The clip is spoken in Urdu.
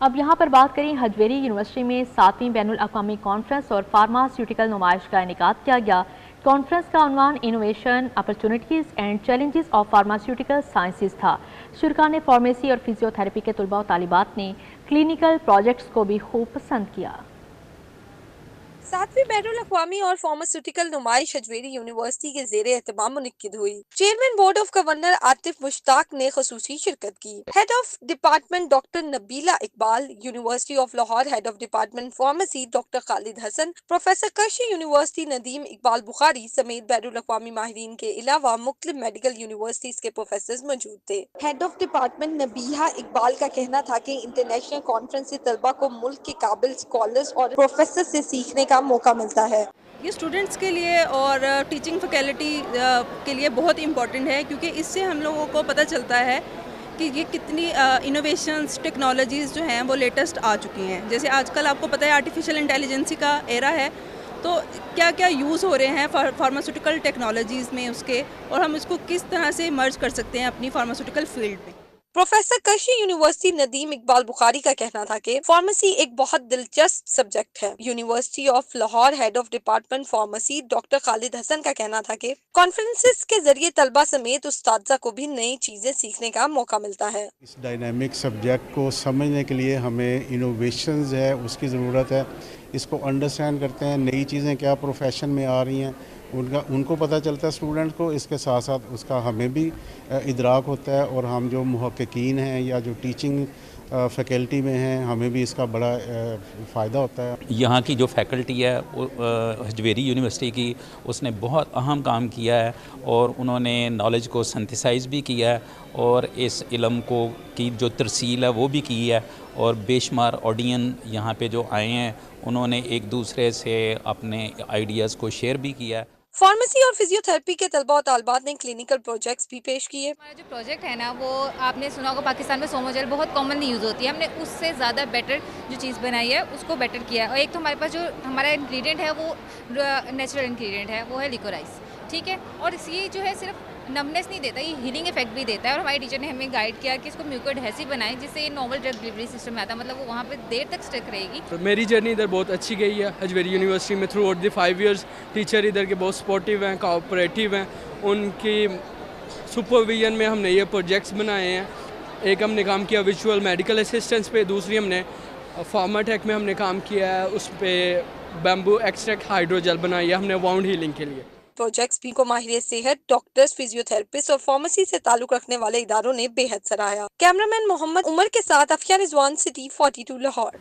اب یہاں پر بات کریں حجویری یونیورسٹی میں 7ویں بین الاقوامی کانفرنس اور فارماسیوٹیکل نمائش کا انعقاد کیا گیا۔ کانفرنس کا عنوان innovation, opportunities and challenges of pharmaceutical sciences تھا۔ شرکاء نے فارمیسی اور فزیو تھراپی کے طلباء و طالبات نے کلینیکل پروجیکٹس کو بھی خوب پسند کیا۔ 7ویں بین الاقوامی اور فارماسیوٹیکل نمائش حجویری یونیورسٹی کے زیر اہتمام منعقد ہوئی۔ Chairman board of governor Atif Mushtaq نے خصوصی شرکت کی۔ Head of department doctor Nabila Iqbal, university of Lahore head of department pharmacy doctor Khalid Hasan, professor کرشی یونیورسٹی ندیم اقبال بخاری سمیت بین الاقوامی ماہرین کے علاوہ مختلف میڈیکل یونیورسٹیز کے پروفیسرز موجود تھے۔ ہیڈ آف ڈپارٹمنٹ نبیہہ اقبال کا کہنا تھا کہ انٹرنیشنل کانفرنس سے طلباء کو ملک کے قابل اسکالرز اور پروفیسر سے سیکھنے کا موقع ملتا ہے۔ یہ اسٹوڈنٹس کے لیے اور ٹیچنگ فیکلٹی کے لیے بہت امپورٹنٹ ہے، کیونکہ اس سے ہم لوگوں کو پتہ چلتا ہے کہ یہ کتنی انوویشنز ٹیکنالوجیز جو ہیں وہ لیٹسٹ آ چکی ہیں۔ جیسے آج کل آپ کو پتہ ہے آرٹیفیشیل انٹیلیجنسی کا ایرا ہے، تو کیا کیا یوز ہو رہے ہیں فارماسیوٹیکل ٹیکنالوجیز میں اس کے، اور ہم اس کو کس طرح سے مرج کر سکتے ہیں اپنی فارماسیوٹیکل فیلڈ میں۔ پروفیسر کرشی یونیورسٹی ندیم اقبال بخاری کا کہنا تھا کہ فارمیسی ایک بہت دلچسپ سبجیکٹ ہے۔ University of Lahore head of department pharmacy doctor Khalid Hasan کا کہنا تھا کہ کانفرنسز کے ذریعے طلباء سمیت اساتذہ کو بھی نئی چیزیں سیکھنے کا موقع ملتا ہے۔ اس ڈائنامک سبجیکٹ کو سمجھنے کے لیے ہمیں انوویشنز ہے اس کی ضرورت ہے، اس کو انڈرسٹینڈ کرتے ہیں، نئی چیزیں کیا پروفیشن میں آ رہی ہیں ان کو پتہ چلتا ہے اسٹوڈنٹ کو، اس کے ساتھ ساتھ اس کا ہمیں بھی ادراک ہوتا ہے، اور ہم جو محققین ہیں یا جو ٹیچنگ فیکلٹی میں ہیں ہمیں بھی اس کا بڑا فائدہ ہوتا ہے۔ یہاں کی جو فیکلٹی ہے حجویری یونیورسٹی کی، اس نے بہت اہم کام کیا ہے، اور انہوں نے نالج کو سنتھیسائز بھی کیا ہے، اور اس علم کو کی جو ترسیل ہے وہ بھی کی ہے، اور بے شمار آڈین یہاں پہ جو آئے ہیں انہوں نے ایک دوسرے سے اپنے آئیڈیاز کو شیئر بھی کیا ہے۔ فارمیسی اور فزیو تھراپی کے طلباء و طالبات نے کلینکل پروجیکٹس بھی پیش کیے۔ ہمارا جو پروجیکٹ ہے نا، وہ آپ نے سنا ہوگا پاکستان میں سومو جیل بہت کامنلی یوز ہوتی ہے، ہم نے اس سے زیادہ بیٹر جو چیز بنائی ہے اس کو بیٹر کیا ہے۔ اور ایک تو ہمارے پاس جو ہمارا انگریڈینٹ ہے وہ نیچرل انگریڈینٹ ہے، وہ ہے لیکورائز، ٹھیک ہے، اور یہ جو ہے صرف نمنس نہیں دیتا، یہ ہیلنگ افیکٹ بھی دیتا ہے، اور ہمارے ٹیچر نے ہمیں گائیڈ کیا کہ اس کو میوکو ایڈہیسو بنائیں جس سے یہ نارمل ڈرگ ڈلیوری سسٹم میں آتا ہے، مطلب وہ وہاں پہ دیر تک اسٹک رہے گی۔ میری جرنی ادھر بہت اچھی گئی ہے حجویری یونیورسٹی میں through out the 5 years. Teacher ادھر کے بہت سپورٹیو ہیں، کوآپریٹیو ہیں، ان کی سپرویژن میں ہم نے یہ پروجیکٹس بنائے ہیں۔ ایک ہم نے کام کیا ویژول میڈیکل اسسٹنس پہ، دوسری ہم نے فارماٹیک میں ہم نے کام کیا ہے، اس پہ بیمبو ایکسٹریکٹ ہائیڈروجل بنائی ہے ہم نے واؤنڈ ہیلنگ کے لیے۔ پروجیکٹس بھی کو ماہر صحت، ڈاکٹرز، فزیو تھراپسٹ اور فارمیسی سے تعلق رکھنے والے اداروں نے بے حد سراہا۔ کیمرامین محمد عمر کے ساتھ عفیہ رضوان، سٹی 42 لاہور۔